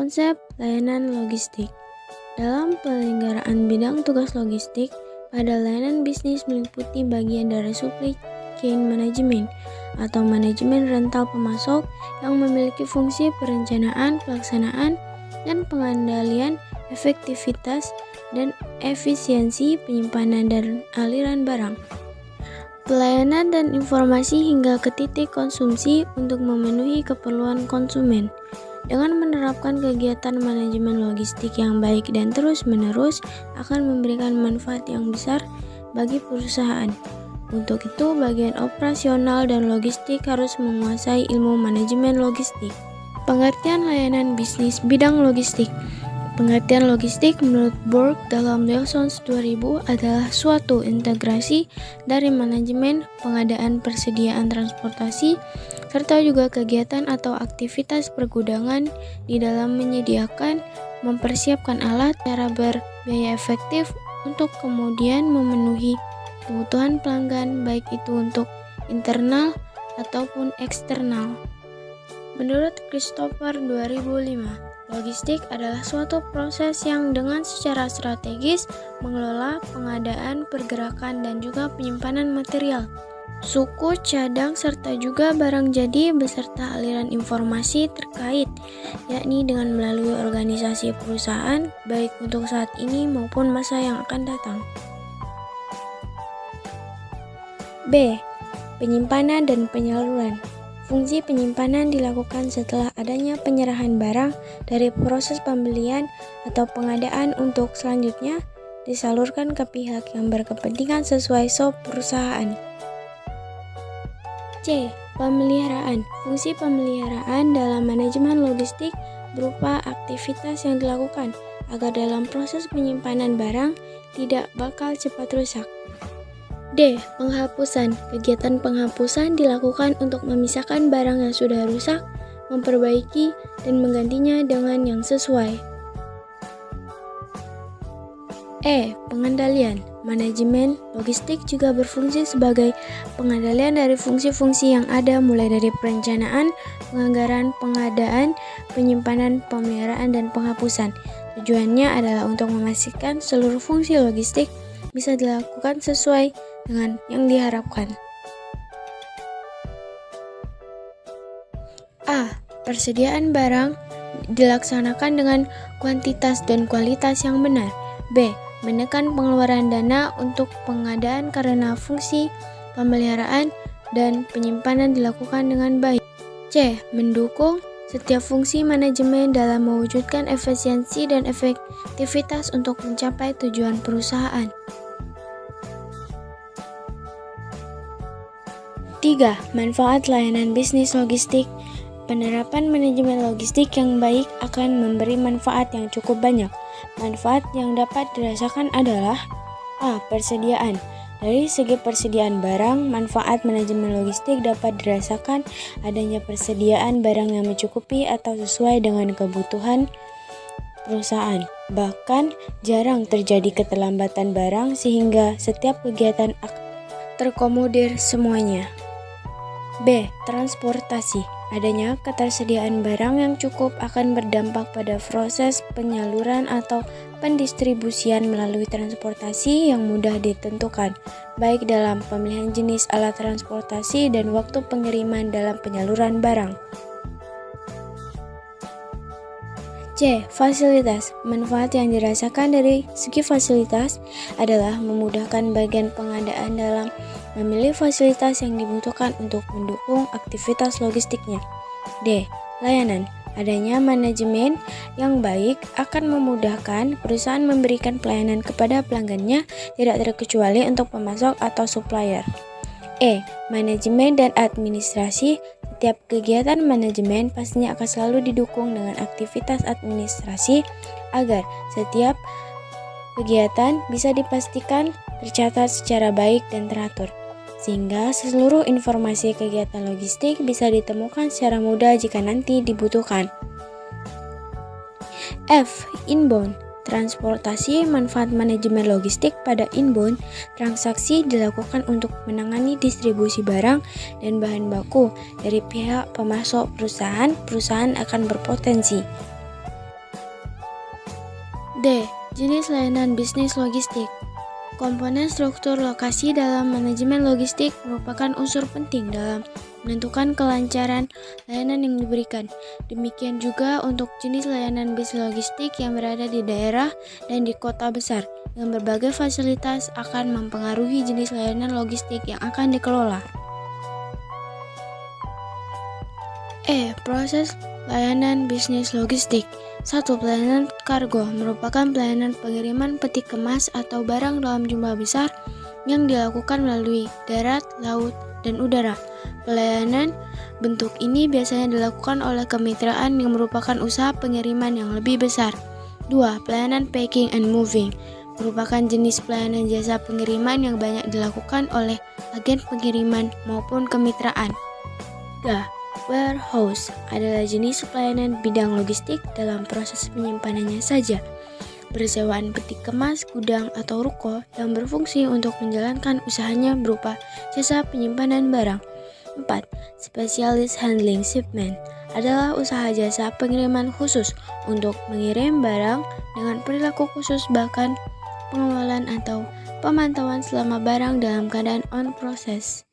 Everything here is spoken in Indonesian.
Konsep layanan logistik. Dalam penyelenggaraan bidang tugas logistik, pada layanan bisnis meliputi bagian dari supply chain management atau manajemen rental pemasok yang memiliki fungsi perencanaan, pelaksanaan, dan pengendalian efektivitas dan efisiensi penyimpanan dan aliran barang. Pelayanan dan informasi hingga ke titik konsumsi untuk memenuhi keperluan konsumen. Dengan menerapkan kegiatan manajemen logistik yang baik dan terus-menerus akan memberikan manfaat yang besar bagi perusahaan. Untuk itu, bagian operasional dan logistik harus menguasai ilmu manajemen logistik. Pengertian layanan bisnis bidang logistik. Pengertian logistik menurut Borg dalam Lessons 2000 adalah suatu integrasi dari manajemen, pengadaan, persediaan transportasi, serta juga kegiatan atau aktivitas pergudangan di dalam menyediakan, mempersiapkan alat secara berbiaya efektif untuk kemudian memenuhi kebutuhan pelanggan baik itu untuk internal ataupun eksternal. Menurut Christopher 2005, logistik adalah suatu proses yang dengan secara strategis mengelola pengadaan, pergerakan, dan juga penyimpanan material, suku cadang, serta juga barang jadi beserta aliran informasi terkait, yakni dengan melalui organisasi perusahaan, baik untuk saat ini maupun masa yang akan datang. B. Penyimpanan dan penyaluran. Fungsi penyimpanan dilakukan setelah adanya penyerahan barang dari proses pembelian atau pengadaan untuk selanjutnya disalurkan ke pihak yang berkepentingan sesuai SOP perusahaan. C. Pemeliharaan. Fungsi pemeliharaan dalam manajemen logistik berupa aktivitas yang dilakukan agar dalam proses penyimpanan barang tidak bakal cepat rusak. D. Penghapusan. Kegiatan penghapusan dilakukan untuk memisahkan barang yang sudah rusak, memperbaiki, dan menggantinya dengan yang sesuai. E. Pengendalian. Manajemen logistik juga berfungsi sebagai pengendalian dari fungsi-fungsi yang ada mulai dari perencanaan, penganggaran, pengadaan, penyimpanan, pemeliharaan, dan penghapusan. Tujuannya adalah untuk memastikan seluruh fungsi logistik bisa dilakukan sesuai dengan yang diharapkan. A. Persediaan barang dilaksanakan dengan kuantitas dan kualitas yang benar. B. Menekan pengeluaran dana untuk pengadaan karena fungsi pemeliharaan dan penyimpanan dilakukan dengan baik. C. Mendukung setiap fungsi manajemen dalam mewujudkan efisiensi dan efektivitas untuk mencapai tujuan perusahaan. 3. Manfaat layanan bisnis logistik. Penerapan manajemen logistik yang baik akan memberi manfaat yang cukup banyak. Manfaat yang dapat dirasakan adalah A. Persediaan. Dari segi persediaan barang, manfaat manajemen logistik dapat dirasakan adanya persediaan barang yang mencukupi atau sesuai dengan kebutuhan perusahaan. Bahkan jarang terjadi keterlambatan barang sehingga setiap kegiatan terkomodir semuanya. B. Transportasi. Adanya ketersediaan barang yang cukup akan berdampak pada proses penyaluran atau pendistribusian melalui transportasi yang mudah ditentukan, baik dalam pemilihan jenis alat transportasi dan waktu pengiriman dalam penyaluran barang. C. Fasilitas. Manfaat yang dirasakan dari segi fasilitas adalah memudahkan bagian pengadaan dalam memilih fasilitas yang dibutuhkan untuk mendukung aktivitas logistiknya. D. Layanan. Adanya manajemen yang baik akan memudahkan perusahaan memberikan pelayanan kepada pelanggannya, tidak terkecuali untuk pemasok atau supplier. E. Manajemen dan administrasi. Setiap kegiatan manajemen pastinya akan selalu didukung dengan aktivitas administrasi agar setiap kegiatan bisa dipastikan tercatat secara baik dan teratur, sehingga seluruh informasi kegiatan logistik bisa ditemukan secara mudah jika nanti dibutuhkan. F. Inbound. Transportasi. Manfaat manajemen logistik pada inbound, transaksi dilakukan untuk menangani distribusi barang dan bahan baku dari pihak pemasok perusahaan akan berpotensi D. Jenis layanan bisnis logistik. Komponen struktur lokasi dalam manajemen logistik merupakan unsur penting dalam menentukan kelancaran layanan yang diberikan. Demikian juga untuk jenis layanan bis logistik yang berada di daerah dan di kota besar, dengan berbagai fasilitas akan mempengaruhi jenis layanan logistik yang akan dikelola. E. Proses layanan bisnis logistik. 1. Pelayanan kargo merupakan pelayanan pengiriman peti kemas atau barang dalam jumlah besar yang dilakukan melalui darat, laut, dan udara. Pelayanan bentuk ini biasanya dilakukan oleh kemitraan yang merupakan usaha pengiriman yang lebih besar. 2. Pelayanan packing and moving merupakan jenis pelayanan jasa pengiriman yang banyak dilakukan oleh agen pengiriman maupun kemitraan. 3. Warehouse adalah jenis pelayanan bidang logistik dalam proses penyimpanannya saja. Persewaan peti kemas, gudang, atau ruko yang berfungsi untuk menjalankan usahanya berupa jasa penyimpanan barang. 4. Specialist handling shipment adalah usaha jasa pengiriman khusus untuk mengirim barang dengan perilaku khusus, bahkan pengawalan atau pemantauan selama barang dalam keadaan on process.